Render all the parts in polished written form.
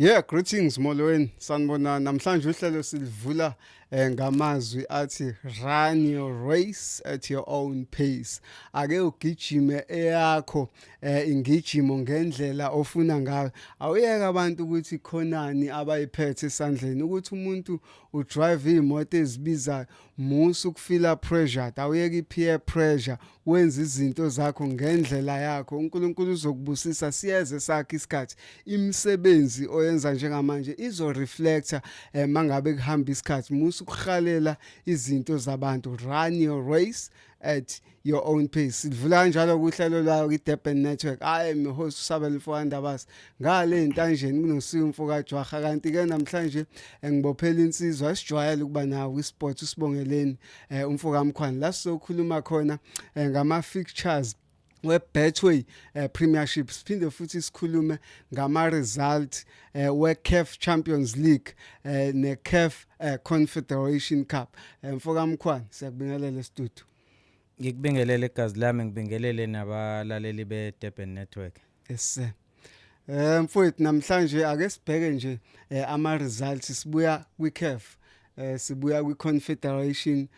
Yeah, greetings molweni. Sanibona namhlanje uhlelo silivula ngamazwi athi run your race at your own pace. Ake ugijime eyakho ingijimo ngendlela ofuna ngayo. Awuyeke abantu ukuthi khonani abayiphethe esandleni ukuthi umuntu udrive imoto ezibizayo musu ukufila pressured. Awuyeke peer pressure wenza izinto zakho ngendlela yakho. uNkulunkulu uzokubusisa siyeze sakhe isikhathi. Imisebenzi oyenza njengamanje izo reflector mangabe kuhamba isikhathi musu ukuhalela izinto zabantu. Run your race at your own pace. Sidlula kanjalo kuhlelo layo kwiDurban Network. I am your host Sabelo Mfowandabasi. Ngale ntanjeni kunoSiyo Mfoka Jwaha kanti ke namhlanje ngibophela insizwa esijwayele ukuba nawo iSport uSibongeleni umfoka Mkhwana la sizokhuluma khona ngama fixtures we-Betway Premiership siphinde futhi sikhulume ngama-result we-CAF Champions League ne-CAF Confederation Cup. Mfoka Mkhwana siyakubingelela studio. Ngikubingelele igazi lami ngibingelele nabalaleli beDurban Network. Yes sir. Mfowethu namhlanje ake sibheke nje ama-results sibuya kwi-CAF sibuya kwi-Confederation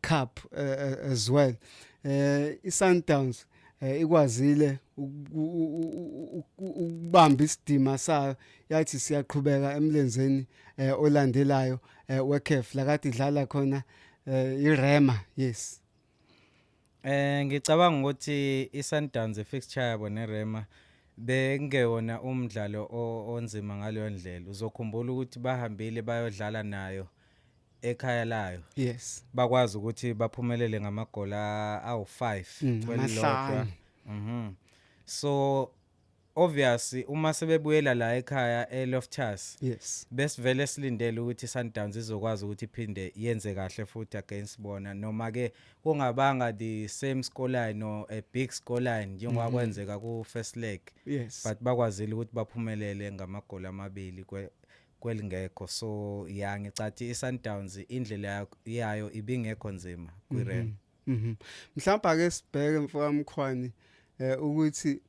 Cup as well. I-Sundowns ikwazile ukubamba isidima sayo yathi siyaqhubeka emlenzeni olandelayo we-CAF la kade idlala khona iRema. Yes. Ngicabanga ukuthi iSundowns fixture yabo neRema bengewona umdlalo onzima ngaleyo ndlela. Uzokhumbula ukuthi bahambile bayodlala nayo ekhaya layo. Yes. Bakwazi ukuthi baphumelele ngamagola awu5 kwelilodwa. So obviously uma sebebuyela la ekhaya eLoftus. Yes. Besivele silindele ukuthi iSundowns izokwazi ukuthi iphinde yenze kahle futhi against bona noma ke kungabanga the same scoreline no a big scoreline njengoba kwenzeka ku first leg. Yes. But bakwazile ukuthi baphumelele ngamagola amabili kwelingekho. So ya ngicathi iSundowns indlela yayo ibingekho nzima kwiRem. Mhlawumbe ake sibheke Mfoka Mkhwani ukuthi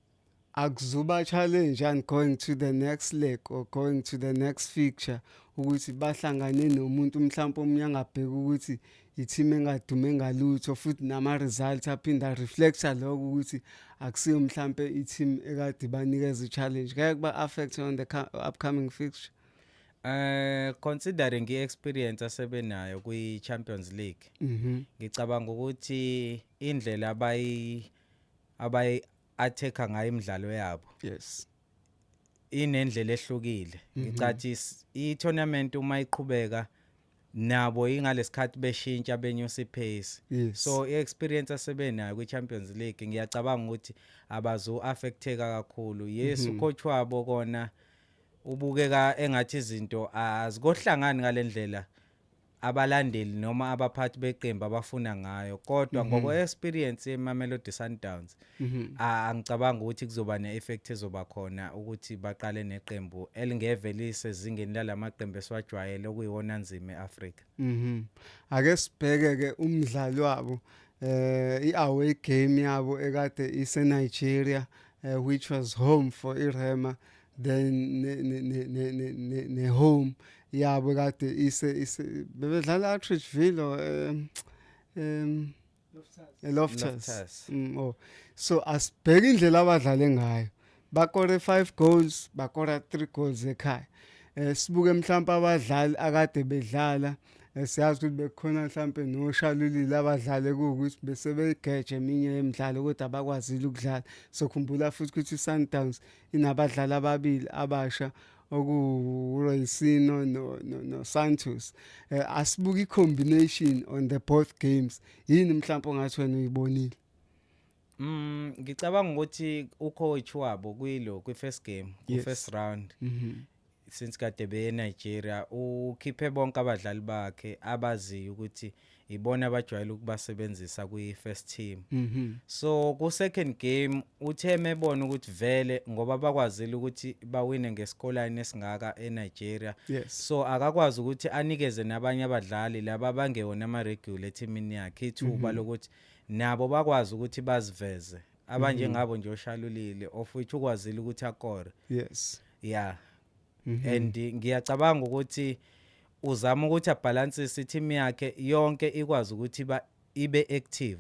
akuzuba challenge and going to the next leg or going to the next fixture ukuthi bahlangane nomuntu mhlawumbe omnyangabheka ukuthi i-team engadume ngalutho futhi nama results aphinda reflector lokho ukuthi akusiyo mhlawumbe i-team ekade banikeza i-challenge ngeke ba affect on the upcoming fixture. Considering i-experience asebenayo kwi-Champions League, ngicabanga ukuthi indlela abayi atheka ngayo imidlalo yabo. Yes. Inendlela ehlukile. Ngicathi i-tournament uma iqhubeka nabo ingalesikhathi beshintsha benyusa ipace. Yes. So i-experience asebenayo kwi-Champions League ngiyacabanga ukuthi abazo affecteka kakhulu. Yes, ucoach wabo kona ubukeka engathi izinto azikohlangani ngalendlela abalandeli noma abaphathi beqembu abafuna ngayo kodwa ngokwe-experience yeMamelodi Sundowns angicabanga ukuthi kuzoba ne-effect ezoba khona ukuthi baqale neqembu elingevelise ezingeni lalamaqembu esiwajwayele okuyiwona nzima eAfrika. Ake sibheke ke umdlalo wabo i-away game yabo ekade ise-Nigeria which was home for iRema then ne home yabo kade bebedlala Atteridgeville Loftus. So asibheke indlela abadlale ngayo bakore 5 goals bakora 3 goals ekhaya. Sibuke mhlawumbe abadlali akade bedlala siyazi ukuthi bekhona mhlawumbe noshalulile abadlale ukuthi bese begeje eminye yemidlalo kodwa abakwazile ukudlala. Sokhumbula futhi ukuthi iSundowns inabadlali ababili abasha okuRoysino no Santos. Asibuka i-combination on the both games. Yini mhlawumbe ongathi wena uyibonile? Ngicabanga ukuthi ucoach wabo kwi-first game, ku-first round. Since kade beNigeria ukhiphe bonke abadlali bakhe abaziyo ukuthi ibona abajwayele ukubasebenzisa kwi-first team. So ku second game uthe mebona ukuthi vele ngoba bakwazile ukuthi bawine ngescoreline esingaka eNigeria. Yes. So akakwazi ukuthi anikeze nabanye abadlali laba bangewona ama regular eteamini yakhe ithuba lokuthi nabo bakwazi ukuthi baziveze abanje ngabo nje oshalulile of which ukwazile ukuthi akore. Yes. yeah. And ngiyacabanga ukuthi uzama ukuthi abalansise team yakhe yonke ikwazi ukuthi ibe active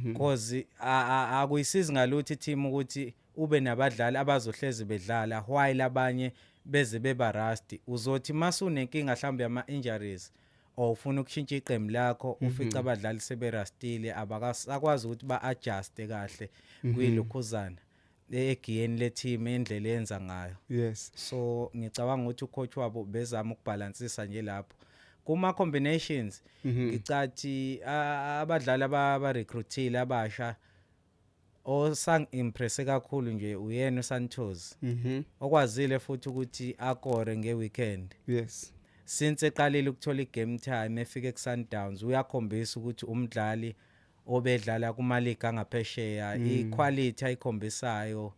because akuyisizi ngaluthi team ukuthi ube nabadlali abazohlezi bedlala while abanye beze beba rusty. Uzothi masunenkinga mhlawumbe ama injuries or ufuna ukushintsha iqembu lakho ufica abadlali seberastile abakwazi ukuthi ba-adjust kahle kwilokhuzana egiyeni le team indlela yenza ngayo. Yes. So ngicabanga ukuthi ucoach wabo bezama ukubalansisa nje lapho kuma combinations. Ngicathi abadlali aba-recruitile abasha osang impress kakhulu nje uyena uSantos okwazile futhi ukuthi akore ngeweekend. Yes. Since eqalile ukuthola igame time efike kuSundowns uyakhombisa ukuthi umdlali obedlala kuma league angaphesheya iquality ayikhombisayo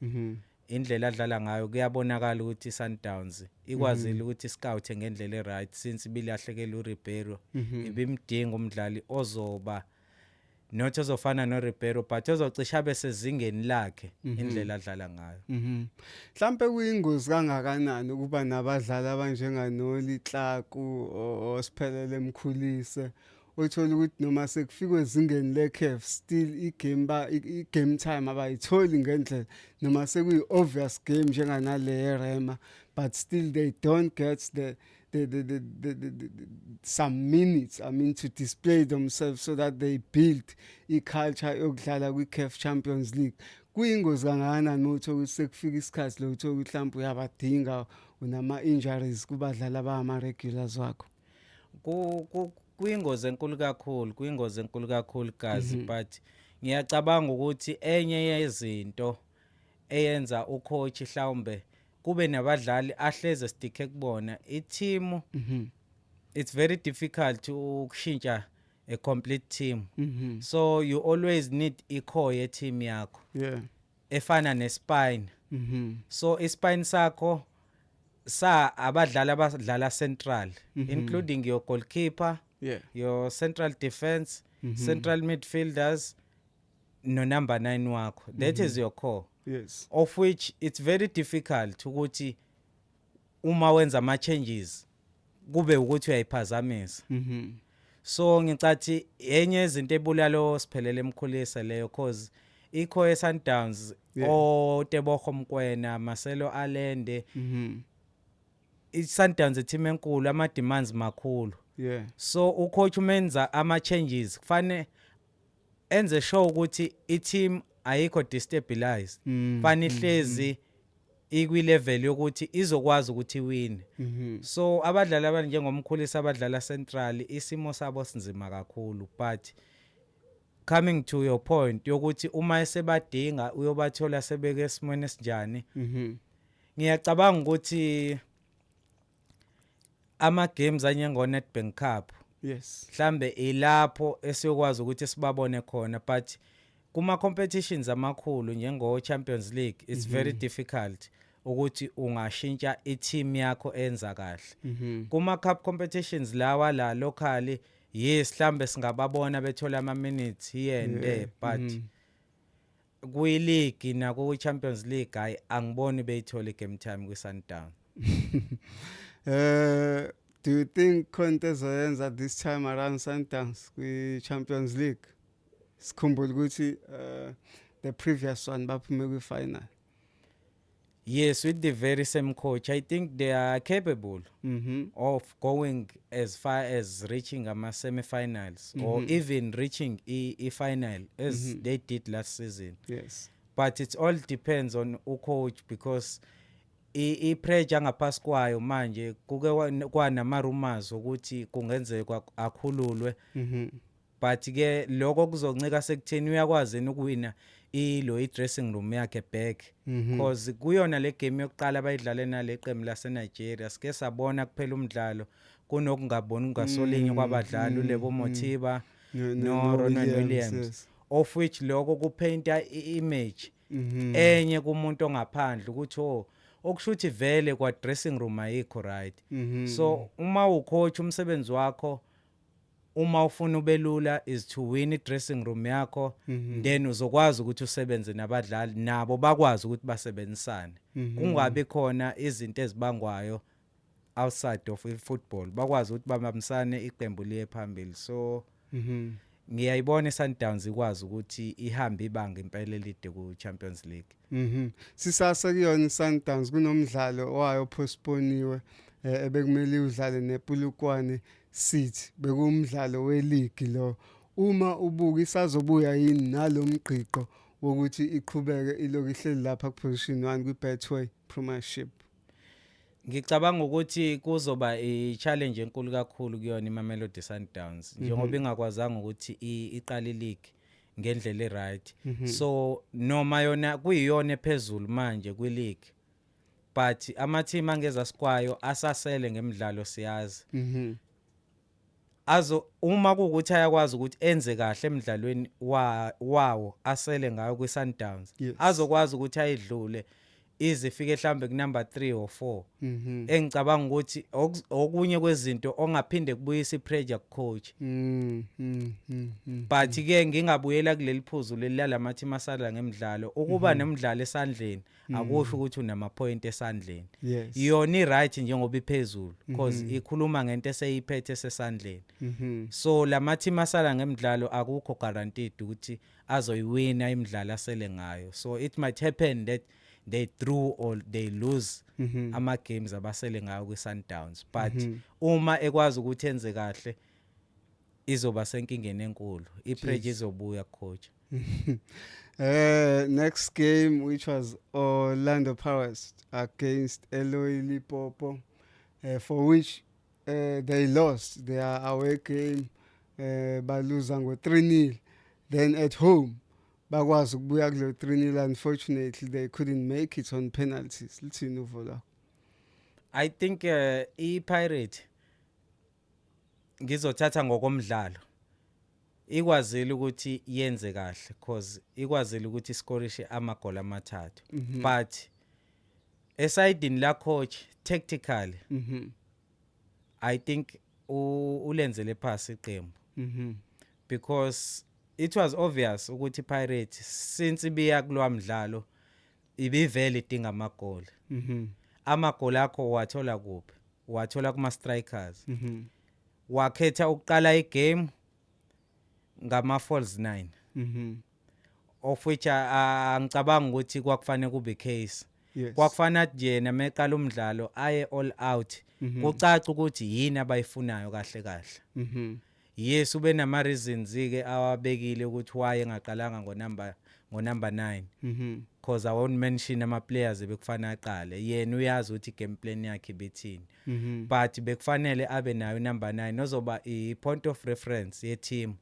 indlela adlala ngayo kuyabonakala ukuthi Sundowns ikwazile ukuthi scout ngendlela eright since bilahlekela uRibeiro ibimdinga umdlali ozoba not ozofana noRibeiro but ozocisha besezingeni lakhe indlela adlala ngayo. Mhlambe kuyingozi kangakanani ukuba nabadlali abanjenganoli Clark osiphelele emkhulise uthola ukuthi noma sekufikwe ezingeni leCAF still igame time abayitholi ngendlela noma sekuyi obvious game njenganale Rema but still they don't get the some minutes to display themselves so that they build i-culture yokudlala kwi-CAF Champions League. Kuyingozi kangakanani ukuthi sekufika isikhathi lo ukuthi mhlawumbe uyabadinga unama injuries kubadlali abama regulars wakho. Kuyingozi enkulu kakhulu kazi but ngiyacabanga ukuthi enye yezinto eyenza ucoach mhlawumbe kube nabadlali ahleze stick kubona i-team it's very difficult ukushintsha a complete team so you always need i-core ye team yakho efana ne-spine so i-spine sakho abadlali abadlala central including your goalkeeper your central defense central midfielders no number 9 wakho that is your core. Yes. Of which it's very difficult ukuthi uma wenza ama changes kube ukuthi uyayiphazamisa. So ngicathi enye izinto ebulalo siphelele emkhulisa leyo cause ikho eSundowns oTebogo Mkwena Marcelo Allende iSundowns team enkulu ama demands makhulu. So ucoach umenza ama changes kufanele enze sure ukuthi i-team ayikho destabilized fanihlezi ikwi level yokuthi izokwazi ukuthi win. So abadlali abanje njengomkhulisa abadlala central isimo sabo sinzima kakhulu but coming to your point yokuthi uma esebadinga uyobathola sebeke esimweni esinjani ngiyacabanga ukuthi ama games anyengo Nedbank Cup mhlambe ilapho esiyokwazi ukuthi sibabone khona but kuma competitions amakhulu njengo Champions League it's very difficult ukuthi ungashintsha i-team yakho enza kahle. Kuma cup competitions lawa la locally yes mhlambe singababona bethola ama minutes here and there but kwi league na ku Champions League angiboni beyithola game time kwi Sundown. Do you think Conte zoyenza this time around Sundowns kwi Champions League? Sikhumbula ukuthi the previous one baphume kwi final. Yes, with the very same coach I think they are capable of going as far as reaching ama semi-finals or even reaching a final as they did last season. Yes. But it all depends on coach because i-pressure ngaphasi kwayo manje kuke kwanama rumors ukuthi kungenzeka akhululwe but ke lokho kuzoncika sekutheni uyakwazi ukuwina i-dressing room yakhe back because kuyona le game yokuqala bayidlale nale qembu lase Nigeria sike sabona kuphela umdlalo kunokungaboni ungasolinye kwabadlali uLebo Motiba no Ronald Williams of which lokho kupainta i-image enye kumuntu ongaphandle ukuthi okushuthi vele kwa dressing room ayikho right. So uma ucoach umsebenzi wakho uma ufuna ubelula is to win i-dressing room yakho, then uzokwazi ukuthi usebenze nabadlali nabo bakwazi ukuthi basebenzisane, kungabi khona izinto ezibangwayo outside of football, bakwazi ukuthi babambisane iqembu liye phambili. So ngiyayibona iSundowns ikwazi ukuthi ihambe ibanga impela elide ku Champions League. Sisasa kuyona iSundowns kunomdlalo wayo postponiwe ebekumele udlale nePulukwane City, bekumdlalo we-league lo. Uma ubuka isazobuya yini nalomgqiqo wokuthi iqhubeke iloku ihleli lapha ku-position 1 kwi-Betway Premiership? Ngicabanga ukuthi kuzoba i-challenge enkulu kakhulu kuyona iMamelodi Sundowns njengoba ingakwazanga ukuthi iqale league ngendlela eright. So noma yona kuyiyona ephezulu manje kwi-league, but ama-team angeza sikwayo asasele ngemidlalo siyazi. Uma kuwukuthi ayakwazi ukuthi enze kahle emidlalweni wawo asele ngayo kwi-Sundowns, azokwazi ukuthi ayidlule izifike mhlambe ku-number 3 or 4. Engicabanga ukuthi okunye kwezinto ongaphinde kubuyisa i-pressure ku-coach. But ke ngingabuyela kuleli phuzu lelamateam asala ngemidlalo, ukuba nemidlalo esandleni akusho ukuthi unama-point esandleni. Yona i-right njengoba iphezulu because ikhuluma ngento eseyiphethe esesandleni. So lamateam asala ngemidlalo akukho guaranteed ukuthi azoyiwina imidlalo asele ngayo. So it might happen that they draw or they lose ama-games abasele ngayo kwi-Sundowns, but uma ekwazi ukuthi enze kahle izoba senkingeni enkulu, i-pressure izobuya coach. Next game, which was Orlando Pirates against Eloy Lipopo, for which they lost their away game by losing 3-0. Then at home bakwazi ukubuya kulo 3-0. Unfortunately they couldn't make it on penalties. Lithini uvo la? I think i-Pirate ngizothatha ngokomdlalo ikwazile ukuthi yenze kahle because ikwazile ukuthi iskorishe amagoli amathathu. But esidini la coach tactically I think ulenzele pass iqembu because it was obvious ukuthi Pirates since ibiya kulwa mdlalo ibivele idinga amagoli. Amagoli akho wathola kuphi? Wathola kuma strikers. Wakhetha ukuqala igame ngama false 9. Of which angicabanga ukuthi kwakufanele kube case. Kwakufana nje nameqala umdlalo aye all out. Kucaca ukuthi yini abayifunayo kahle kahle. Yes, ube nama reasons ke awabekile ukuthi why engaqalanga ngo number 9. Because I won't mention ama players bekufana aqale. Yena uyazi ukuthi game plan yakhe ibithini. But bekufanele abe nayo number 9 ozoba I point of reference ye team.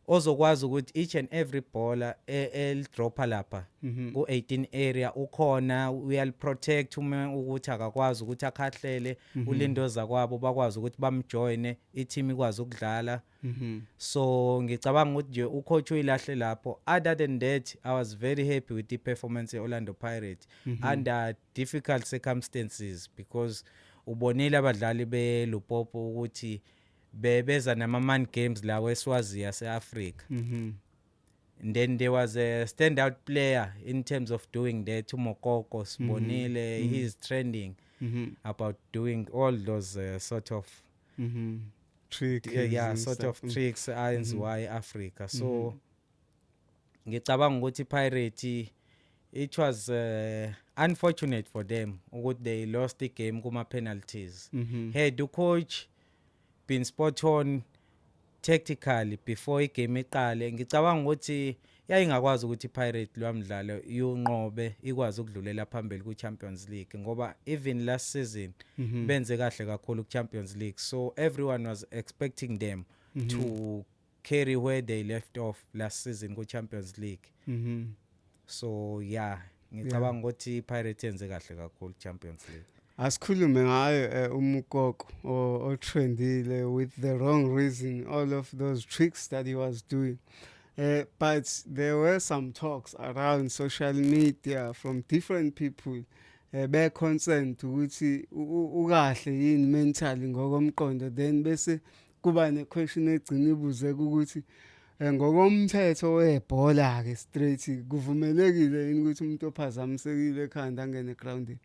Ozokwazi ukuthi each and every bowler el dropper lapha ku 18 area ukhona uyal protect uma ukuthi akakwazi ukuthi akhahlele ulindoza kwabo bakwazi ukuthi bamjoine i-team ikwazi ukudlala. So ngicabanga ukuthi nje ucoach uyilahle lapho. Other than that I was very happy with the performance Orlando Pirates under difficult circumstances because ubonile abadlali be Lupopo ukuthi bebeza nama-man games lawo eSwazi yase-Africa. And then there was a standout player in terms of doing that, Mokoko Sibonile. He's trending about doing all those sort of tricks. Sort of tricks ayenziwayo Africa. So ngicabanga ukuthi Pirate it was unfortunate for them ukuthi they lost the game kuma penalties. Had the coach been spot on tactically before igame iqale ngicabanga ukuthi yayingakwazi ukuthi Pirate lwamdlalo yonqobe ikwazi ukudlulela phambili ku Champions League ngoba even last season benze kahle kakhulu ku Champions League, so everyone was expecting them to carry where they left off last season ku Champions League. So yeah ngicabanga ukuthi Pirate yenze kahle kakhulu Champions League. Asikhulume ngayo umukoko otrendile with the wrong reason, all of those tricks that he was doing. But there were some talks around social media from different people be concerned ukuthi ukahle yini mentally ngokomqondo, then bese kuba ne-question egcina ibuze ukuthi ngokomthetho webhola ke straight kuvumelekile yini ukuthi umuntu ophazamisekile ekhanda angene egroundini?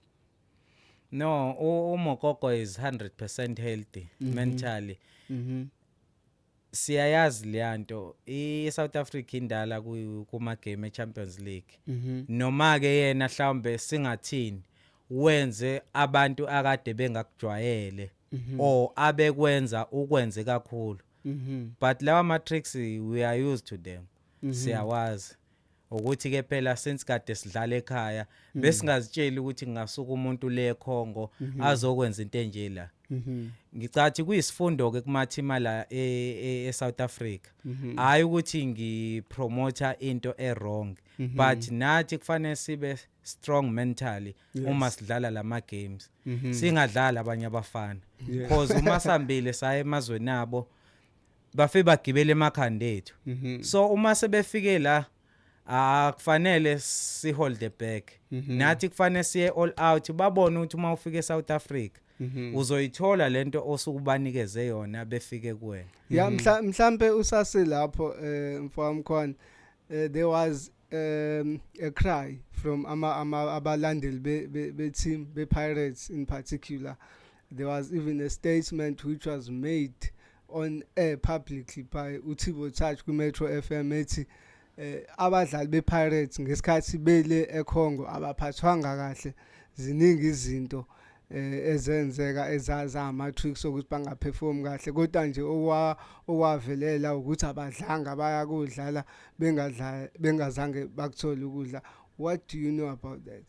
No, uMokoko is 100% healthy mentally. Siyayazi leyanto iSouth Africa indala kuma game eChampions League. Noma ke yena mhlawumbe singathini wenze abantu akade bengakujwayele or abekwenza ukwenze kakhulu. But lawa matricks we are used to them. Siyawazi ukuthi ke phela since kade sidlala ekhaya besingazitsheli ukuthi ngasuka umuntu le eCongo azokwenza into enje la. Ngicathi kuyisifundo ke kuma team la eSouth Africa. Hayi ukuthi ngipromoter into wrong, but nathi kufanele sibe strong mentally uma sidlala lama games. Singadlala abanye abafana because uma sambile saye emazweni nabo bafe bagibele emakhanda ethu. So uma sebefike la akufanele si hold the back. Nathi kufanele siye all out babone ukuthi uma ufike eSouth Africa uzoyithola lento osukubanikeze yona befike kuwena. Ya mhlambe usase lapho mfowami khona there was a cry from abalandeli be team be Pirates in particular. There was even a statement which was made on air publicly by uThibo Touch ku Metro FM ethi abadlali be Pirates ngesikhathi bele eCongo abaphathwanga kahle, ziningi izinto ezenzeka ezaza ama-tricks ukuthi bangaperform kahle, kodwa nje okwavelela ukuthi abadlanga baya kudlala bengazange bakuthole ukudla. What do you know about that?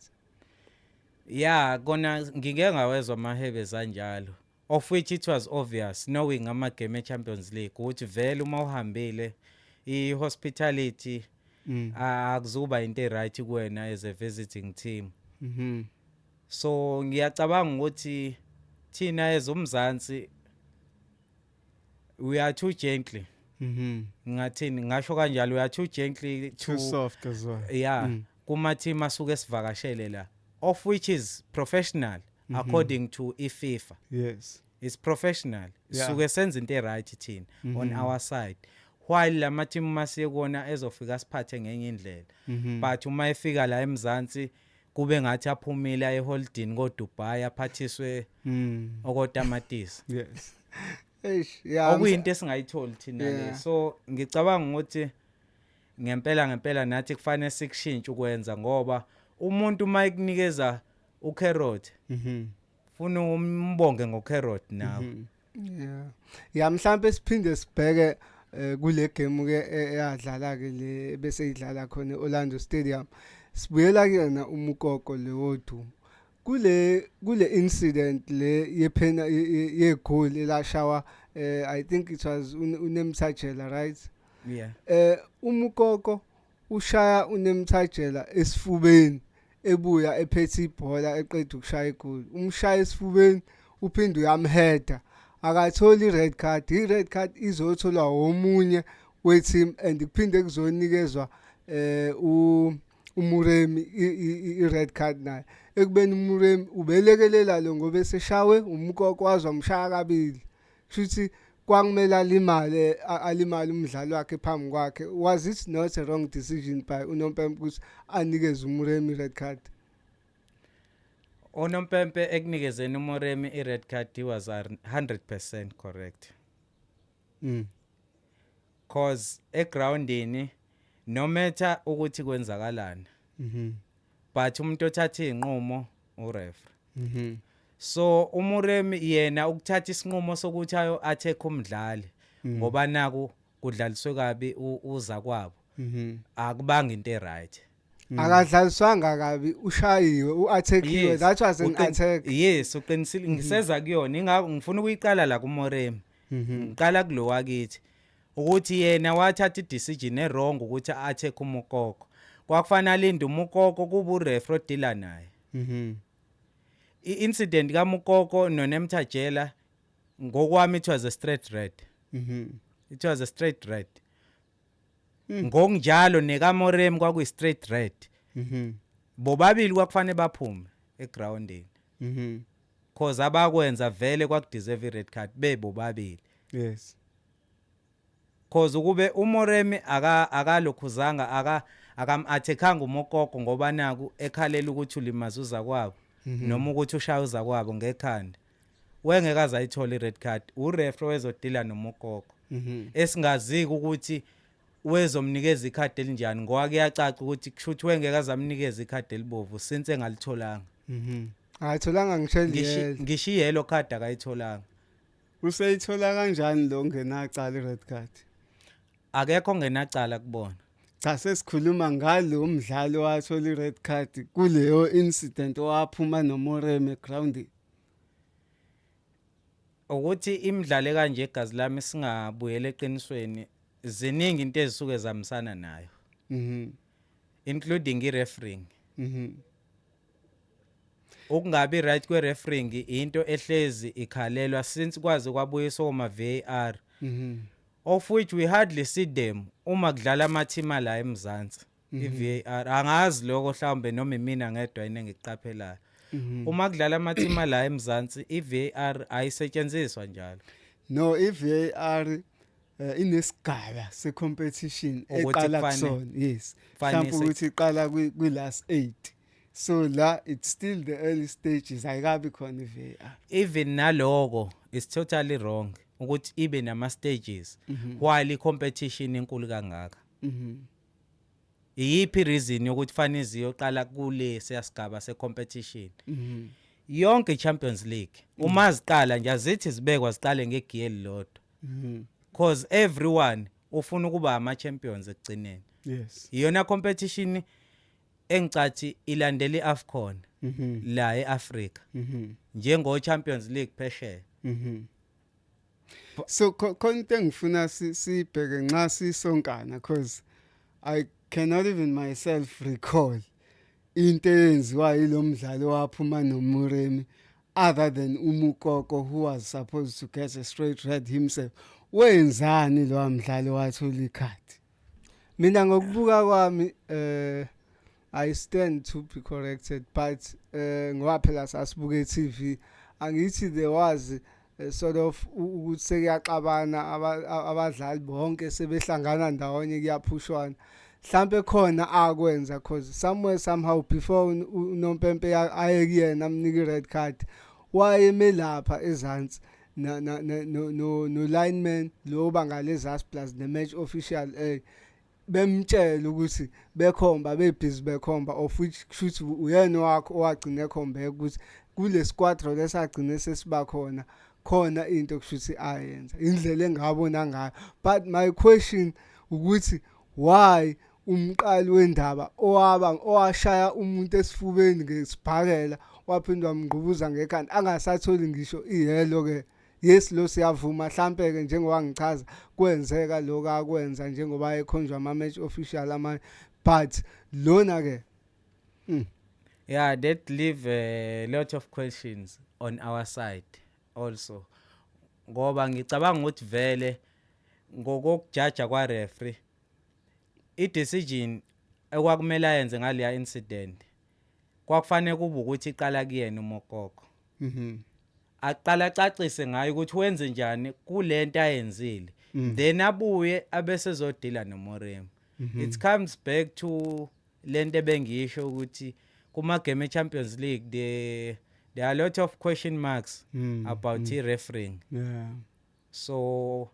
Yeah, kona ngike ngawezwa amahebe zanjalo, of which it was obvious knowing ama game eChampions League ukuthi vele uma uhambile ihospitality akuzuba into right kuwena as a visiting team. So ngiyacabanga ukuthi thina ezomzansi we are too gently. Ngathini ngasho kanjalo, we are too gently, too soft as well. Yeah, kuma team asuke sivakashele la, of which is professional according to iFIFA. Yes, it's professional. Suke senza into right thina on our side, while lama team masiye kona ezofika siphathe ngenye indlela. But uma efika la emzansi kube ngathi aphumile eholdini ko Dubai aphathiswe okotamatisi. Yes. Okuyinto esingayitholi thina le. So ngicabanga ukuthi ngempela nathi kufanele sikushintshe ukwenza, ngoba umuntu uma ekunikeza ucarrot ufuna umbonge ngocarrot nawe. Yeah, mhlambe siphinde sibheke kule game ke eyadlala ke le bese idlala khona eOrlando Stadium. Sibuyela kuyena uMokoko lewodu kule incident le yephena yegoal elashawa I think it was uNemthajela, right? Yeah. uMokoko ushaya uNemthajela esifubeni ebuya ephethe ibhola eqeda ukushaya igoli, umshaya esifubeni uphinde uyamheda, akatholi i-red card. I-red card izotholwa omunye we-team and kuphinde kuzonikezwa uMuremi i-red card naye, ekubeni uMuremi ubelekelela lo ngoba eseshawe uMokoko wazwa umshaya kabili, futhi kwakumele alimale umdlalo wakhe phambi kwakhe. Was it not a wrong decision by uNompempe ukuthi anikeze uMuremi i-red card? uNompempe ekunikezeni uMuremi i-red card, he was 100% correct. Cause egroundini no matter ukuthi kwenzakalani, but umuntu othatha inqumo ureferee. So uMuremi yena ukuthatha isinqumo sokuthi ayo attack umdlali ngoba naku kudlaliswe kabi uza kwabo, akubanga into right. Akadlaliswanga kabi, ushayiwe, uattackiwe. That was an attack. Yes, uqinisile ngiseza kuyona. Ingakho ngifuna ukuyiqala la kuMuremi. Ngiqala kulo wakithi ukuthi yena wathatha i-decision e-wrong ukuthi attack uMokoko. Kwakufanele alinde uMokoko kuba ureferee dealer naye. I-incident kaMokoko noNemthajela ngokwami it was a straight red. It was a straight red. Ngokunjalo nekaMuremi kwakuyi straight red. Bobabili kwakufanele baphume egroundini. Cause abakwenza vele kwakudeserve i-red card bebobabili. Yes. cause ukube uMoremi akalokhuzanga akam-athekanga uMokoko ngoba naku ekhalela ukuthi ulimazuza kwabo noma ukuthi ushayuza kwabo ngekhanda wengeke azayithola i-red card ureferee wezodila noMokoko esingaziki ukuthi wezomnikeza ikhadi elinjani ngoba kuyacaca ukuthi kushuthi wengeke azamnikeza ikhadi elibovu since engalitholanga ayitholanga ngisho i-yellow card akayitholanga useyithola kanjani lo ngenacala i-red card akekho ngenacala kubona cha sesikhuluma ngalo umdlali wathola i-red card kuleyo incident owaphuma noMoremi eground ukuthi imidlalo kanje egazi lami singabuyela eqinisweni ziningi into ezisuke zamsana nayo including i-refereeing ukungabi right kwe-refereeing into ehlezi ikhalelwa since kwazi kwabuyiswa kuma-VAR of which we hardly see them uma kudlala amathima la eMzansi i-VAR angazi lokho mhlawumbe noma mina ngedwa yini engikuqaphelayo uma kudlala amathima la eMzansi i-VAR ayisetshenziswa njalo no i-VAR inesigaba se-competition eqala kusona yes mhlawumbe ukuthi iqala kwi-last 8 so la it's still the early stages ayikabi khona i-VAR even naloko is totally wrong ukuthi ibe nama stages while i-competition enkulu kangaka iyiphi reason yokuthi fanele ziyoqala kule seyasigaba se-competition yonke i-Champions League uma ziqala nje azithi zibekwa ziqale ngegear lodwa cause everyone ufuna ukuba ama-champions ekugcineni yes iyona competition engicathi ilandela i-AFCON la eAfrica njengo-Champions League phesheya so konke engifuna sibheke nxa sisonkana because I cannot even myself recall into eyenziwa yilo mdlalo waphuma noMoremi other than uMokoko who was supposed to get a straight red himself wenzani lo mdlalo wathola ikhadi mina ngokubuka kwami I stand to be corrected but ngoba phela sasibuka eTV angithi there was sort of ukuthi sekuyaxabana abadlali bonke sebehlangana ndawonye kuyaphushwana mhlambe khona akwenza cause somewhere somehow before uNompempe ayekuyena amnika i-red card wayeme lapha ezantsi no lineman lo bangalezas plus the match official bemtshela ukuthi bekhomba bebhizi bekhomba of which kushuthi uyena wakho owagcina ekhombe ukuthi kule squadron lesagcina sesiba khona into kushuthi ayenza indlela engabona ngayo but my question ukuthi why umqali wendaba owashaya umuntu esifubeni ngesibhakela waphinda wamngqubuza ngekhanda angasatholi ngisho ihelo ke yes lo siyavuma mhlambe ke njengoba ngichaza kwenzeka lokho akwenza njengoba ekhonjwa ama match official ama but lona ke yeah that leave a lot of questions on our side also ngoba ngicabanga ukuthi vele ngokujaja kwa referee i-decision ekwakumele ayenze ngaleya incident kwakufanele kube ukuthi iqala kuyena uMokoko aqala acacise ngayo ukuthi wenze njani kulento ayenzile then abuye abesezodila noMoremi it comes back to lento ebengisho ukuthi kuma game eChampions League there are a lot of question marks about i-refereeing so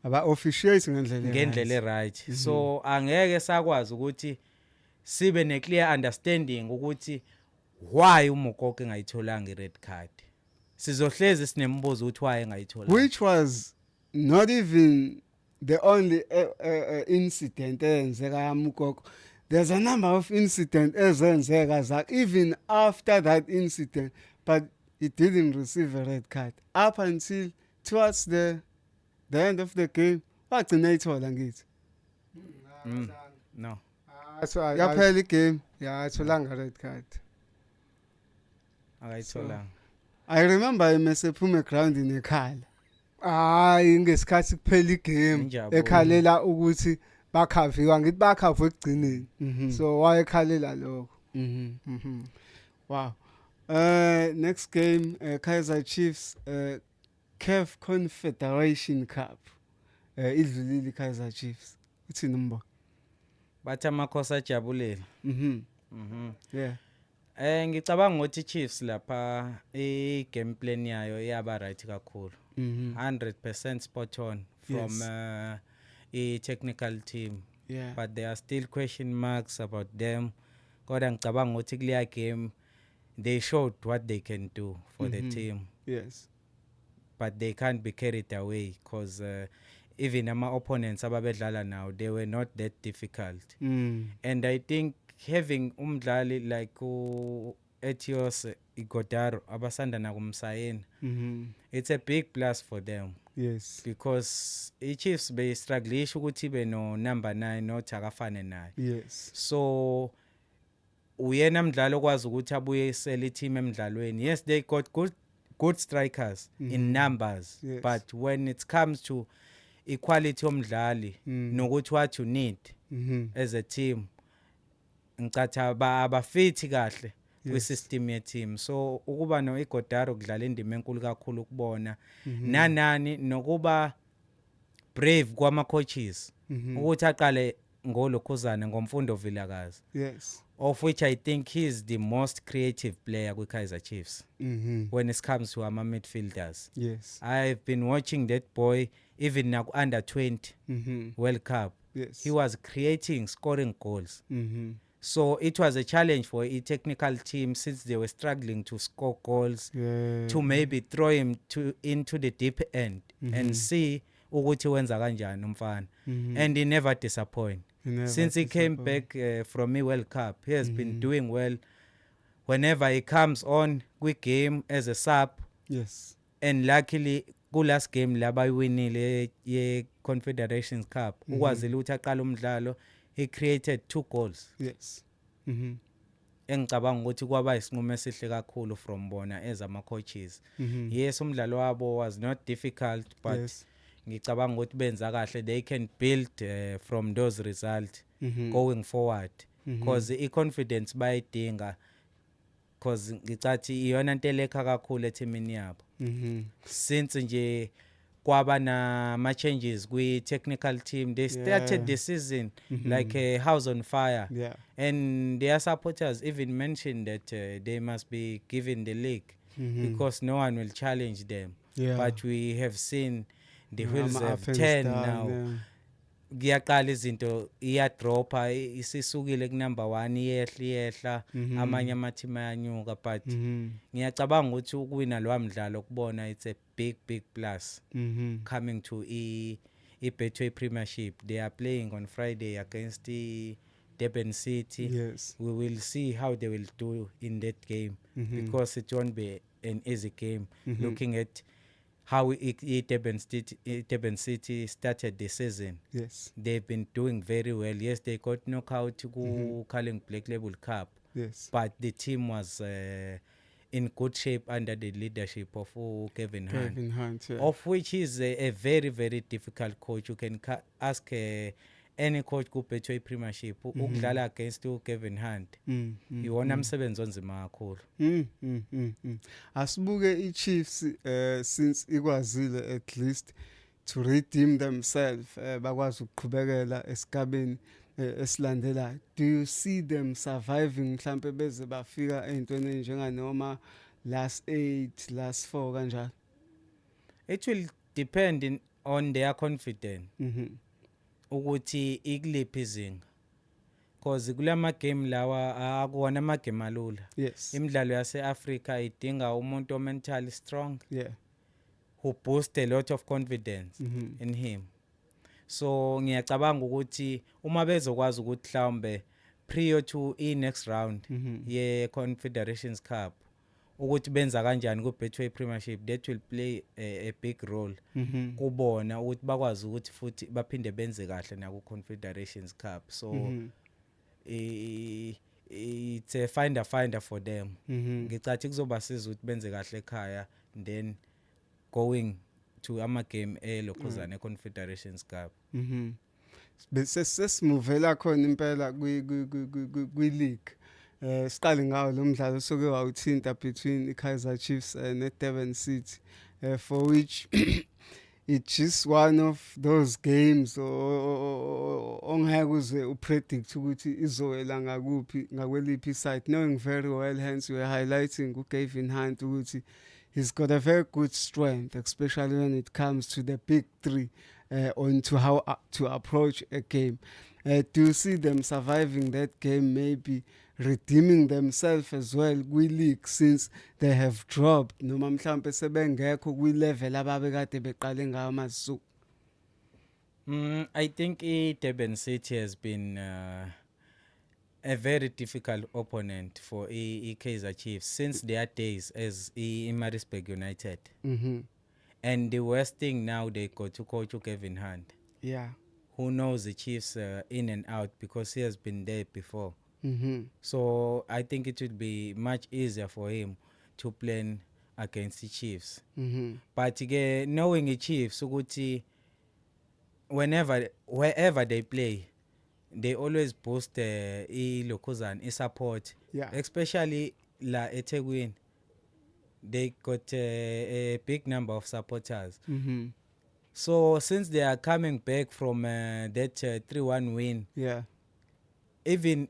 aba officiate ngendlela right so angeke sakwazi ukuthi sibe ne clear understanding ukuthi why uMokoko engayitholanga i-red card sizohlezi sinembuzo ukuthi why engayitholanga which was not even the only incident eyenzeka yaMokoko there's a number of incidents ezenzeka za even after that incident but he didn't receive a red card up until towards the end of the game wagcina ithola ngithi no yaphela igame yatholanga red card akayitholanga I remember emesephuma eground nekhala hayi ngesikhathi kuphela igame ekhalela ukuthi bakhaviwa ngithi bakhavu ekugcineni so wayekhalela lokho wow next game Kaizer Chiefs CAF Confederation Cup idlulile iKaizer Chiefs. Uthini mbo? bathi amakhosi ajabulile. Yeah. Ngicabanga ukuthi Chiefs lapha game plan yayo iyaba right kakhulu. 100% spot on from technical team. Yeah. But there are still question marks about them. Kodwa ngicabanga ukuthi kuleya game they showed what they can do for the team. Yes. But they can't be carried away because even ama opponents ababedlala now, they were not that difficult. And I think having umdlali like Etios Igodaro abasanda nakumsayena, it's a big plus for them. Yes. Because Chiefs be struggle ukuthi be no number 9 not akafane naye. Yes. So uyena mdlalo okwazi ukuthi abuyisele team emidlalweni. Yes, they got good strikers in numbers, yes. But when it comes to equality omdlali nokuthi what you need as a team, ngicatha abafiti kahle kwi-system ye team. So ukuba no Igodaro kudlala indima enkulu kakhulu ukubona nanani nokuba brave kwama coaches ukuthi aqale ngolokhuzana ngomfundo Vilakazi. Yes. Of which I think he is the most creative player with Kaizer Chiefs when it comes to our midfielders. Yes. I've been watching that boy even now under 20 World Cup. Yes. He was creating, scoring goals. So it was a challenge for a technical team since they were struggling to score goals to maybe throw him into the deep end and see ukuthi wenza kanjani umfana. And he never disappoint. Since he came back from the World Cup, he has been doing well whenever he comes on quick game as a sub. Yes. And luckily last game laba winile ye Confederations Cup ukwazile ukuthi aqala umdlalo, he created 2 goals. Yes. Engicabanga ukuthi kwaba isinqumo esihle kakhulu from bona as ama coaches. Yes, umdlalo wabo was not difficult, but yes, ngicabanga ukuthi benza kahle. They can build from those results going forward because i-confidence bayidinga, because ngicathi iyona nto elekha kakhulu ethimini yabo. Since nje kwaba na changes kwi-technical team, they started the season like a house on fire. Yeah. And their supporters even mentioned that they must be given the league because no one will challenge them. Yeah. But we have seen the wheels have turned now. Giyaqala izinto iyadropa, isisukile ku number 1 iyehla amanye amateam ayanyuka, but ngiyacabanga ukuthi ukuwina lo mdlalo kubona it's a big plus coming to Betway Premiership. They are playing on Friday against the Durban City. Yes. We will see how they will do in that game because it won't be an easy game looking at how Durban City started the season. Yes. They've been doing very well. Yes, they got knockout to Carling Black Label Cup. Yes. But the team was in good shape under the leadership of Kevin Hunt. Yeah. Of which is a very, very difficult coach. You can ask any coach ku Betway Premiership ukudlala against Kevin Hunt. Iwona msebenzi onzima kakhulu. Asibuke iChiefs since ikwazile at least to redeem themselves, bakwazi ukuqhubekela esigabeni esilandelayo. Do you see them surviving mhlambe beze bafika ezintweni njenganoma last 8, last 4 kanjalo? It will depend on their confidence. Ukuthi ikuliphi izinga, because kulama game lawa akuwona ama game alula. Yes. Imidlalo yase-Africa idinga umuntu mentally strong, yeah, who boost a lot of confidence in him. So ngiyacabanga ukuthi uma bezokwazi ukuthi mhlawumbe prior to next round ye Confederations Cup ukuthi benza kanjani ku Betway Premiership, that will play a big role kubona ukuthi bakwazi ukuthi futhi baphinde benze kahle na ku Confederations Cup. So it's a finder for them. Ngicathi kuzobasiza ukuthi benze kahle ekhaya, then going to ama game elokhuzana Confederations Cup. Bese sesimuvela khona impela kwi league. Siqale ngawo lo mdlalo soke wawuthinta between iKaizer Chiefs ne Durban City, for which it's just one of those games ongeke uze upredict ukuthi izowela ngakuphi ngakweliphi side, knowing very well, hence we're highlighting uGavin Hunt ukuthi he's got a very good strength, especially when it comes to the big three, on to how to approach a game. Do you see them surviving that game, maybe redeeming themselves as well kwi-league since they have dropped noma mhlawumbe sebengekho kwi-level ababekade beqale ngayo masuku? I think Durban City has been a very difficult opponent for Kaizer Chiefs since their days as Maritzburg United. And the worst thing now, they got to coach Kevin Hunt. Yeah. Who knows the Chiefs in and out because he has been there before. So I think it would be much easier for him to plan against the Chiefs. But again, knowing the Chiefs, wherever they play, they always boost i support. Yeah. Especially la eThekwini. They got a big number of supporters. So since they are coming back from that 3-1 win, Yeah. even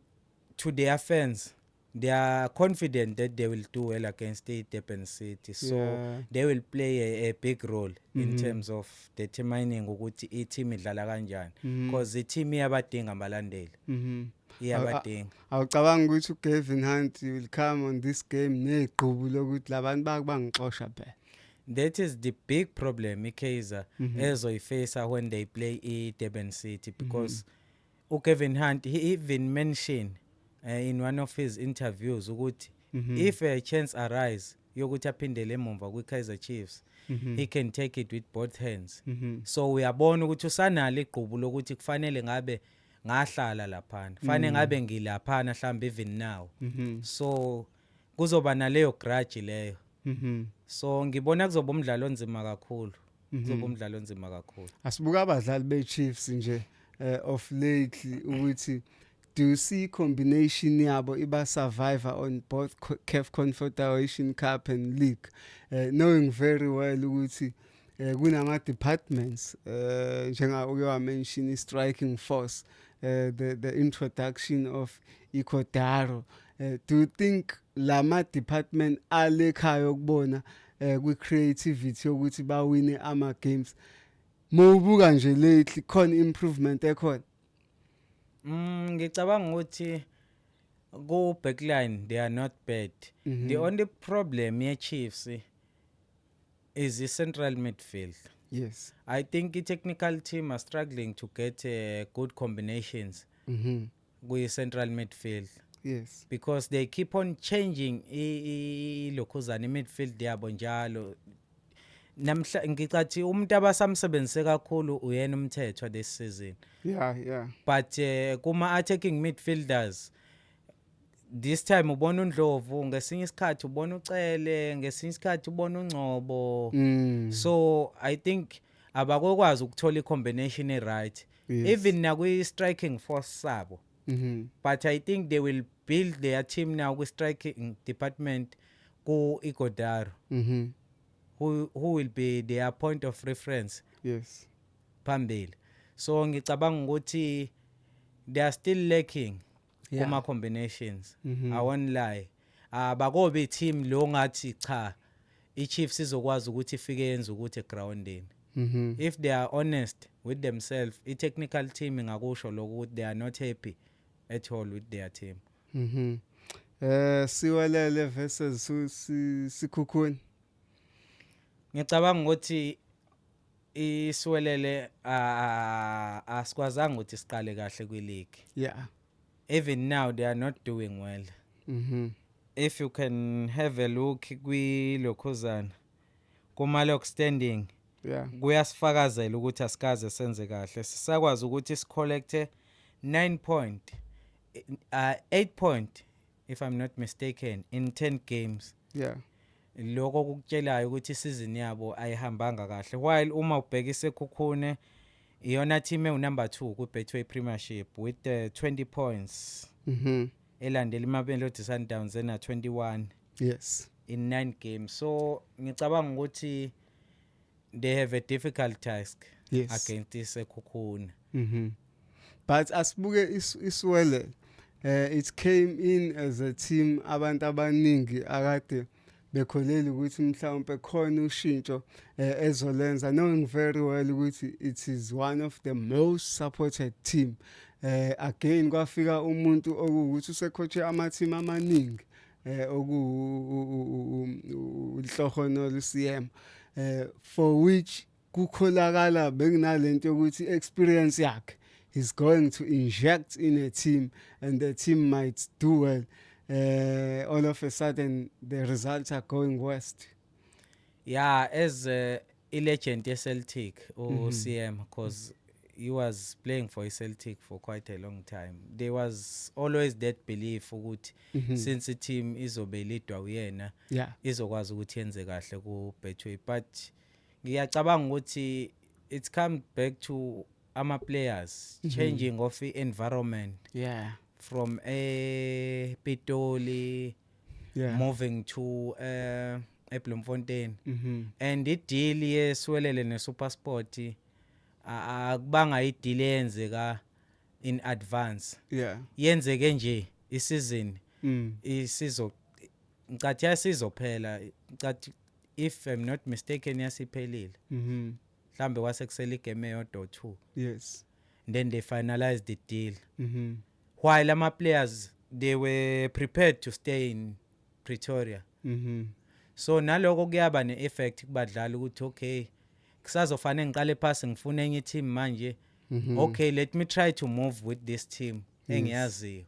to their fans, they are confident that they will do well against the Durban City. So Yeah. they will play a big role in terms of determining ukuthi i-team idlala kanjani. Because the team iyabadinga abalandeli. Iyabadinga. Awucabanga ukuthi uGavin Hunt will come on this game negqubu lokuthi labantu bangixosha phela? That is the big problem Kaizer ezoyifacea when they play Durban City, because Kevin Hunt, he even mentioned in one of his interviews ukuthi if a chance arise yokuthi aphindele emumva kwi-Kaizer Chiefs, he can take it with both hands. So uyabona ukuthi usanalo igqubu lokuthi kufanele ngabe ngahlala laphana, kufanele ngabe ngilaphana mhlawumbe even now. So kuzoba naleyo grudge leyo. So ngibona kuzoba umdlalo onzima kakhulu. Kuzoba umdlalo onzima kakhulu. Asibuka abadlali be-Chiefs nje of lately ukuthi do you see combination yabo iba survivor on both CAF Confederation Cup and League, knowing very well ukuthi kunama departments njenga uke wa mention striking force, the introduction of Ikodaro. Do you think lama department alekhayo ukubona kwi-creativity yokuthi bawine ama games? Mawubuka nje lately khona improvement ekhona? Ngicabanga ukuthi go backline they are not bad. The only problem ye Chiefs is the central midfield. Yes. I think the technical team are struggling to get good combinations with central midfield. Yes. Because they keep on changing lokhuzana midfield yabo njalo. Namhla ngicathi umuntu abasamsebenzise kakhulu uyena umthetho this season. Yeah. But kuma attacking midfielders this time ubona uNdlovu, ngesinye isikhathi ubona uCele, ngesinye isikhathi ubona uNgcobo. So I think abakwazi ukuthola i-combination right. Yes. Even na kwi striking force sabo. But I think they will build their team now with striking department ku Ikodaro. Who will be their point of reference. Yes. Phambili. So ngicabanga ukuthi they are still lacking kuma combinations. I won't lie. Bakobe team lo ngathi cha iChiefs izokwazi ukuthi ifike yenza ukuthi egroundini. If they are honest with themselves, i-technical team ingakusho lokuthi they are not happy at all with their team. Siwelele versus Sikhukhuni. Ngicabanga ukuthi isiwelele asikwazanga ukuthi siqale kahle kwi-league. Yeah. Even now they are not doing well. If you can have a look kwi-lokhuzana kuma-log standing, kuyasifakazela ukuthi asikaze senze kahle. Sisakwazi ukuthi sicollecte 8 point if I'm not mistaken in 10 games. Yeah. Lokho kukutshelayo ukuthi isizini yabo ayihambanga kahle, while uma ubheka iSekhukhune iyona team number 2 ku Betway Premiership with 20 points. Elandela iMamelodi Sundowns ena 21. Yes. In 9 games. So ngicabanga ukuthi they have a difficult task Yes. against iSekhukhune. But asibuke iswele it came in as a team abantu abaningi akade bekholeli ukuthi mhlawumbe khona ushintsho ezolenza, knowing very well ukuthi it is one of the most supported team. Again kwafika umuntu okuwukuthi usecoache ama-team amaningi uHlohonolo CM for which kukholakala bekunalento yokuthi experience yakhe is going to inject in a team and the team might do well. All of a sudden the results are going west. Yeah, as a legend Celtic or CM, because he was playing for Celtic for quite a long time. There was always that belief ukuthi since the team izobe leadwa uyena izokwazi ukuthi yenze kahle ku Betway, but ngiyacabanga ukuthi it's come back to ama players changing of the environment from Pitoli moving to eBloemfontein and ideal yeswelele ne SuperSport akubanga ideal yenzeka in advance yenzeke nje isizini isizo ncathi yasizophela ncathi if I'm not mistaken yasiphelile mhlambe wasekusela igame eyodwa o2 yes then they finalized the deal while ama players they were prepared to stay in Pretoria so naloko kuyaba ne-effect kubadlali ukuthi okay kusazofanele ngiqale phansi ngifuna enye team manje okay let me try to move with this team engiyaziyo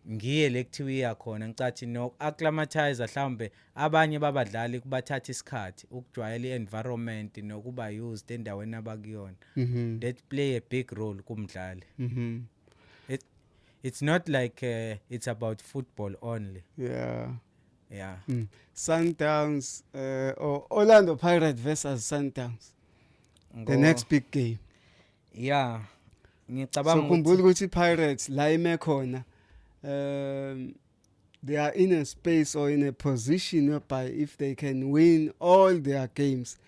ngiye lekuthiwa iyakhona ngicathi no acclimatize mhlambe abanye babadlali kubathatha isikhathi ukujwayela i-environment nokuba used endaweni abakuyona that play a big role kumdlali it's not like it's about football only. Sundowns or Orlando Pirates versus Sundowns, the next big game. Ngicabanga khumbula ukuthi Pirates la ime khona they are in a space or in a position whereby if they can win all their games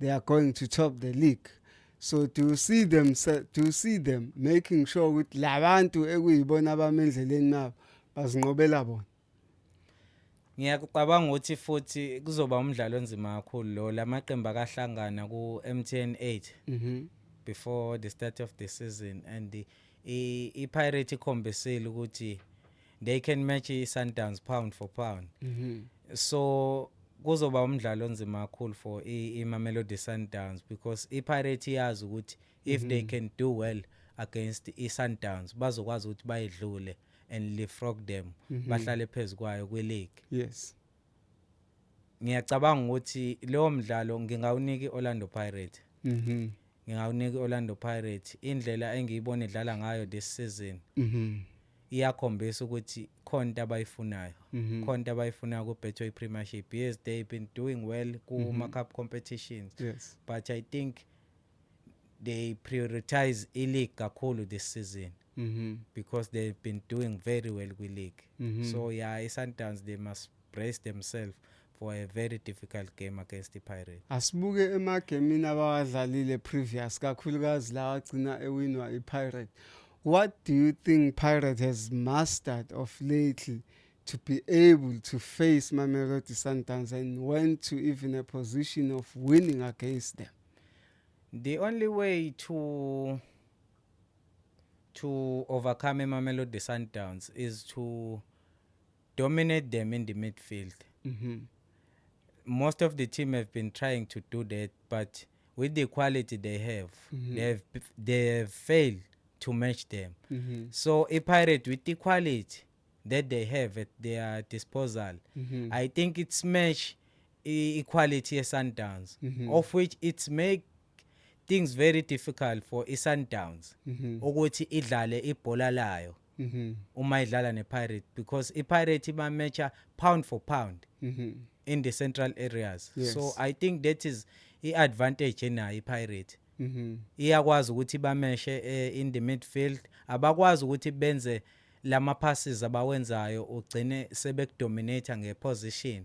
they are going to top the league. So to see them making sure ukuthi labantu ekuyibona abamendleleni nabo bazinqobela bona. Ngiyacabanga ukuthi futhi kuzoba umdlalo onzima kakhulu lo lamaqembu akahlangana ku MTN 8 before the start of the season and the Pirate ikhombisile ukuthi they can match Sundowns pound for pound. So kuzoba umdlalo onzima kakhulu for iMamelodi Sundowns because iPirate yazi ukuthi if they can do well against iSundowns bazokwazi ukuthi bayidlule and leapfrog them bahlale phezulu kwayo kwe-league. Yes. Ngiyacabanga ukuthi lo mdlalo ngingawunika iOrlando Pirates. Ngingawunika iOrlando Pirates indlela engiyibona idlala ngayo this season. Iyakhombisa ukuthi khona abayifunayo. Khona abayifunayo ku Betway Premiership. Yes, they've been doing well ku cup competitions. Yes. But I think they prioritize e-league kakhulu this season. Because they've been doing very well with league. So Sundowns they must brace themselves for a very difficult game against the Pirates. Asibuke emagemini abawadlalile previous kakhulukazi la wagcina ewinwa iPirate. What do you think Pirate has mastered of lately to be able to face Mamelodi Sundowns and went to even a position of winning against them? The only way to overcome Mamelodi Sundowns is to dominate them in the midfield. Most of the team have been trying to do that, but with the quality they have, they have failed to match them. So a Pirate with the quality that they have at their disposal, I think it's match equality as Sundowns, of which it's make things very difficult for iSundowns ukuthi idlale ibhola layo uma idlala nePirate because iPirate iba matcha pound for pound in the central areas. Yes. So I think that is iadvantage enayo iPirate. Iyakwazi ukuthi bameshe in the midfield, abakwazi ukuthi benze lama passes abawenzayo ugcine sebekudominate ngeposition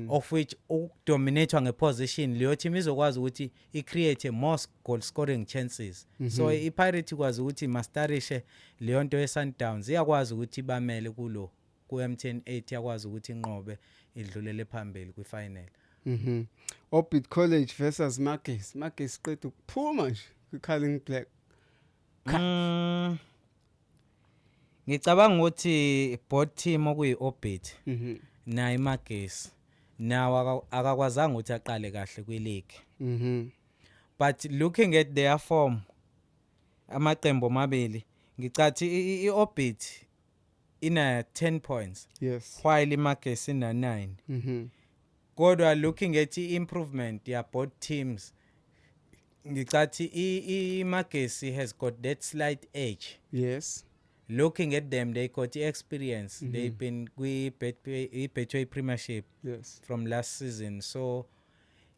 of which ukudominate ngeposition leyo team izokwazi ukuthi icreate more goal scoring chances so iPirate ikwazi ukuthi masterishe leyo nto yeSundowns iyakwazi ukuthi bamele kulo ku-M10 8 yakwazi ukuthi inqobe idlulele phambili kwifinal. Orbit College versus Magesi. Magesi qeda ukuphuma nje kwiCulling Black. Ngicabanga ukuthi both team okuyi-Orbit na iMagesi nawo akakwazanga ukuthi aqale kahle kwi-league. But looking at their form amaqembu amabili ngicathi i-Orbit ina 10 points Yes. while iMagesi ina 9. Kodwa looking at improvement ya both teams ngicathi iMagesi has got that slight edge. Yes. Looking at them they got experience. They've been kwi-Betway Premiership from last season so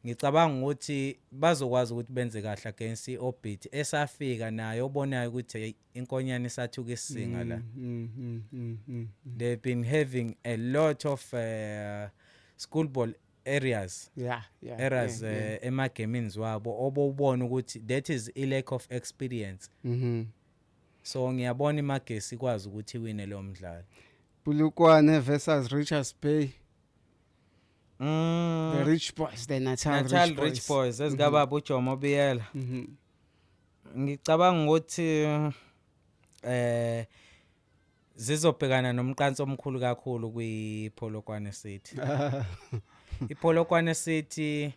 ngicabanga ukuthi bazokwazi ukuthi benze kahle against iOrbit esafika nayo obonayo ukuthi inkonyane isathuka isisinga la. They've been having a lot of schoolball areas emagamings wabo obubona ukuthi that is a lack of experience. So ngiyabona iMagesi ikwazi ukuthi iwine lo mdlalo. Bulukwane versus Richards Bay. The Rich Boys, the Natal Rich Boys ezigababa uJomo Biyela. Ngicabanga ukuthi zizobhekana nomqanso omkhulu kakhulu kwiPolokwane City. iPolokwane City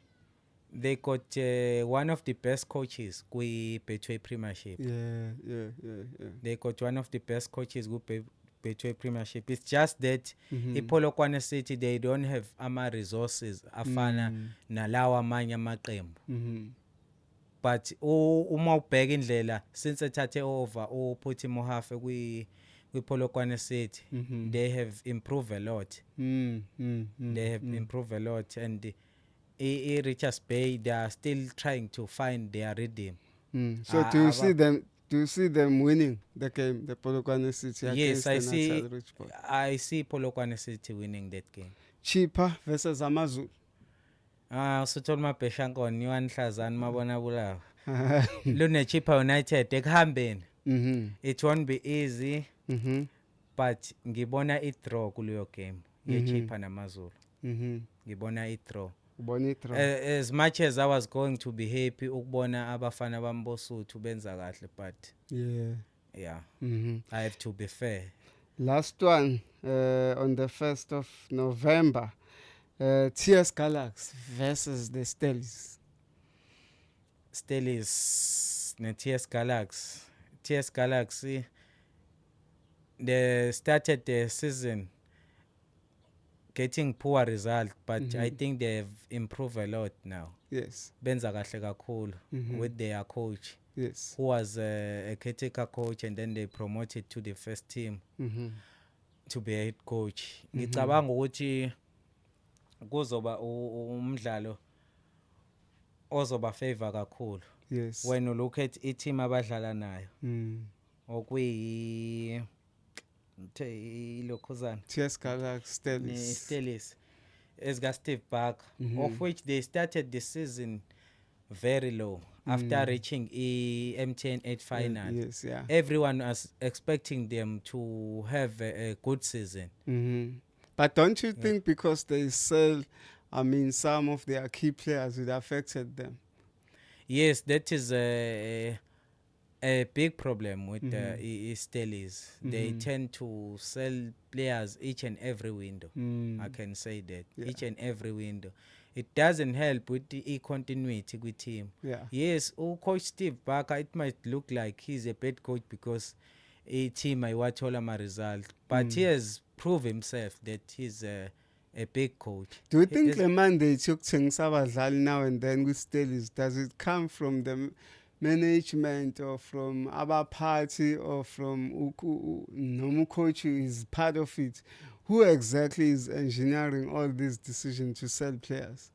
they got one of the best coaches kwi-Betway Premiership. They got one of the best coaches kwi-Betway Premiership. It's just that iPolokwane City they don't have ama resources afana nalawa amanye amaqembu. But uma ubheka indlela since ethathe over uPhuthi Mohafe kwiPolokwane City they have improved a lot. They have improved a lot and Richards Bay they are still trying to find their rhythm. So do you see them winning the game, the Polokwane City? Yes, I see Polokwane City winning that game. Chippa versus Amazulu. Usuthola mabheshankoni iwanhlazana mabona bulawa. Lune Chippa United ekuhambeni. It won't be easy. But ngibona i-draw kuleyo game yeChippa naMazulu. Ngibona i-draw. As much as I was going to be happy ukubona abafana bambosuthu benza kahle but I have to be fair. Last one on the 1st of November, TS Galaxy versus the Stellies. Stellies ne TS Galaxy. TS Galaxy they started the season getting poor result but I think they have improved a lot now. Yes. Benza kahle kakhulu with their coach. Yes. Who was a caretaker coach and then they promoted to the first team to be a head coach. Ngicabanga ukuthi kuzoba umdlalo ozoba favor kakhulu. Yes. When you look at i-team abadlala nayo. Okuyi ilokhuzana TS Galaxy Stellies ezika Steve Barker of which they started the season very low after reaching M10 8 final. Yes, everyone was expecting them to have a good season. But don't you think because they sell some of their key players it affected them? Yes, that is a big problem with Stellies. They tend to sell players each and every window. I can say that. Each and every window. It doesn't help with the continuity with team. Yes, Coach Steve Barker, it might look like he's a bad coach because a team I watch all my result. But he has proved himself that he's a big coach. Do you think the mandate took abadlali now and then with Stellies, does it come from the management or from our party or from Nomu coach who is part of it? Who exactly is engineering all these decisions to sell players?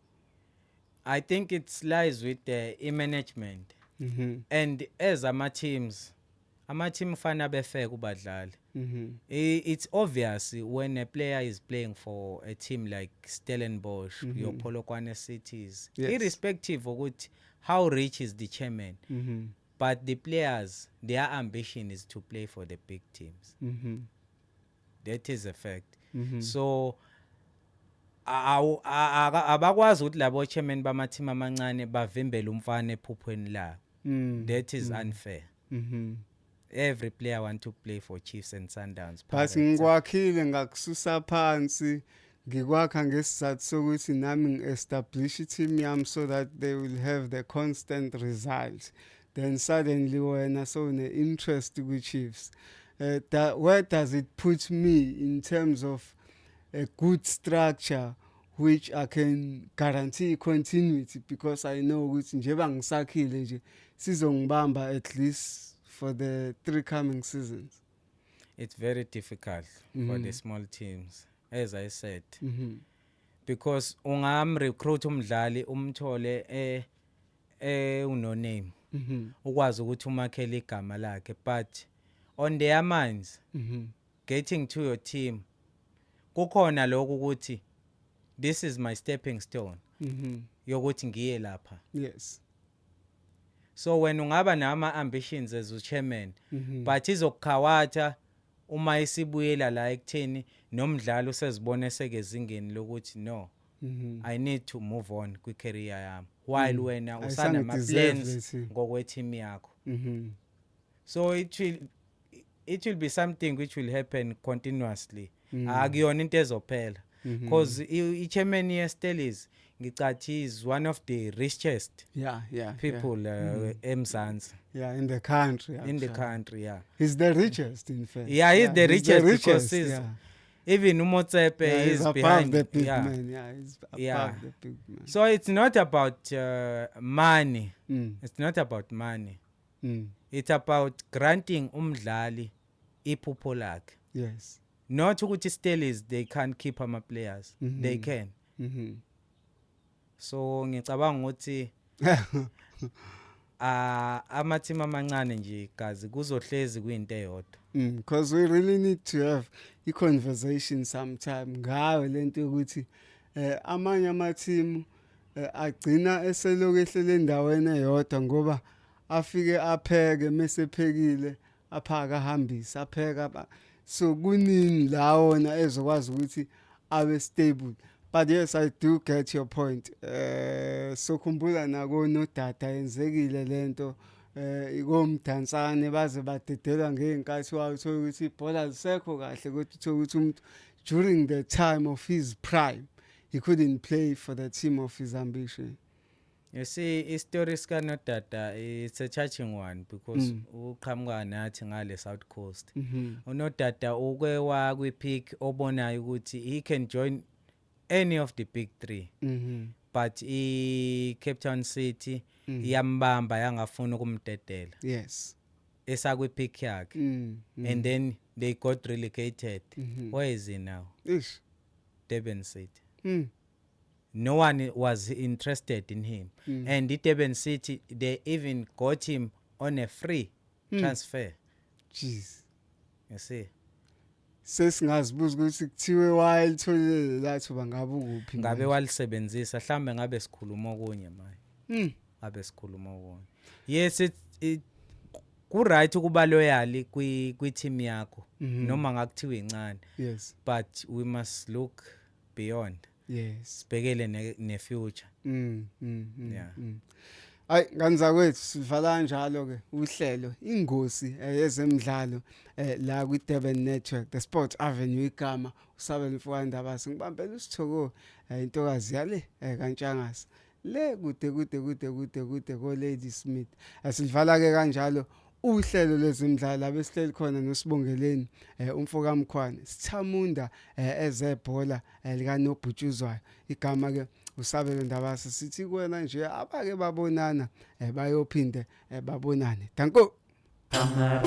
I think it lies with the management. And as our teams ama team fana befair kubadlali. Mhm. It's obvious when a player is playing for a team like Stellenbosch, your Polokwane Cities, Yes. irrespective of how rich is the chairman, Mhm. but the players, their ambition is to play for the big teams. Mhm. That is a fact. Mhm. So abakwazi ukuthi labo chairman bama team amancane bavimbele umfana ephuphweni la. That is unfair. Mhm. Every player want to play for Chiefs and Sundowns. But ngikwakhile ngakususa phansi ngikwakha ngesizathu sokuthi nami ngi-establish i-team yami so that they will have the constant results. Then suddenly wena sowune-interest kwi-Chiefs. Where does it put me in terms of a good structure which I can guarantee continuity because I know ukuthi njengoba ngisakhile nje sizongibamba at least for the 3 coming seasons. It's very difficult for the small teams, as I said, because recruit umdlali umthole uno name ukwazi ukuthi umakhele igama lakhe, but on their minds getting to your team kukhona lokho ukuthi this is my stepping stone yokuthi ngiye lapha. Yes. So when ungaba nama ambitions as a chairman but izokukhawatha uma isibuyela la ekutheni nomdlalo usezibona sekezingeni lokuthi no, I need to move on kwi career yami while wena usanama plans ngokwe team yakho. So it will be something which will happen continuously. Akuyona into ezophela because i-chairman ye-Stelis ngicathi is one of the richest people eMzansi. Yeah, in the country. In the country, yeah. He's the richest, in fact. Yeah, he's the richest because he's even Umotsepe is above behind the big yeah. man. Yeah, he's above the big man. So it's not about money. Mm. It's not about money. Mm. It's about granting umdlali iphupho lakhe. Yes. Not ukuthi Stelis they can't keep ama players. They can. So ngicabanga ukuthi ama team amancane nje gazi kuzohlezi kuyinto eyodwa. Because we really need to have a conversation sometime ngayo lento ukuthi amanye ama team agcina eseloku ehlele endaweni eyodwa ngoba afike apheke mesephekile aphaka ahambisa apheka so kunini la wona ezokwazi ukuthi abe stable. But yes, I do get your point. So khumbula nako nodata yenzekile lento ikomdansane baze badedela ngeenkathi wawuthola ukuthi ibhola lisekho kahle kodwa uthola ukuthi umuntu during the time of his prime he couldn't play for the team of his ambition. You see, story sika nodata it's a touching one because uqhamuka nathi ngale South Coast. Unodata ukwewa kwi-pick obonayo ukuthi he can join any of the big 3. But Cape Town City yambamba yangafuna ukumdedela. Yes. Esakwi pick yakhe. And then they got relegated. Where is he now? Ish. Durban City. No one was interested in him. And the Durban City, they even got him on a free transfer. Jeez. You see. Sesingazibuza ukuthi kuthiwe wayelitholile lathu bangabe ukuphi ngabe walisebenzisa mhlambe ngabe sikhuluma okunye manje ngabe sikhuluma okunye. Yes, it ku right ukuba loyal kwi team yakho noma ngakuthiwa incane. Yes, but we must look beyond. Yes, sibhekele ne future. Yeah. Ay nganza kwethu sivala kanjalo ke uhlelo ingozi yezemidlalo la ku Durban Network the Sport Avenue igama usabela Mfowandaba singibambela usithoko intokazi yale kaNtshangase le kude ko Lady Smith asivala ke kanjalo uhlelo lezimidlalo abesihleli khona noSibongeleni umfoka Mkhwane Sithamunda ezebhola lika Nobhutshuzwayo igama ke usabela Ndaba sithi kuwena nje abake babonana bayophinde babonane danko hammer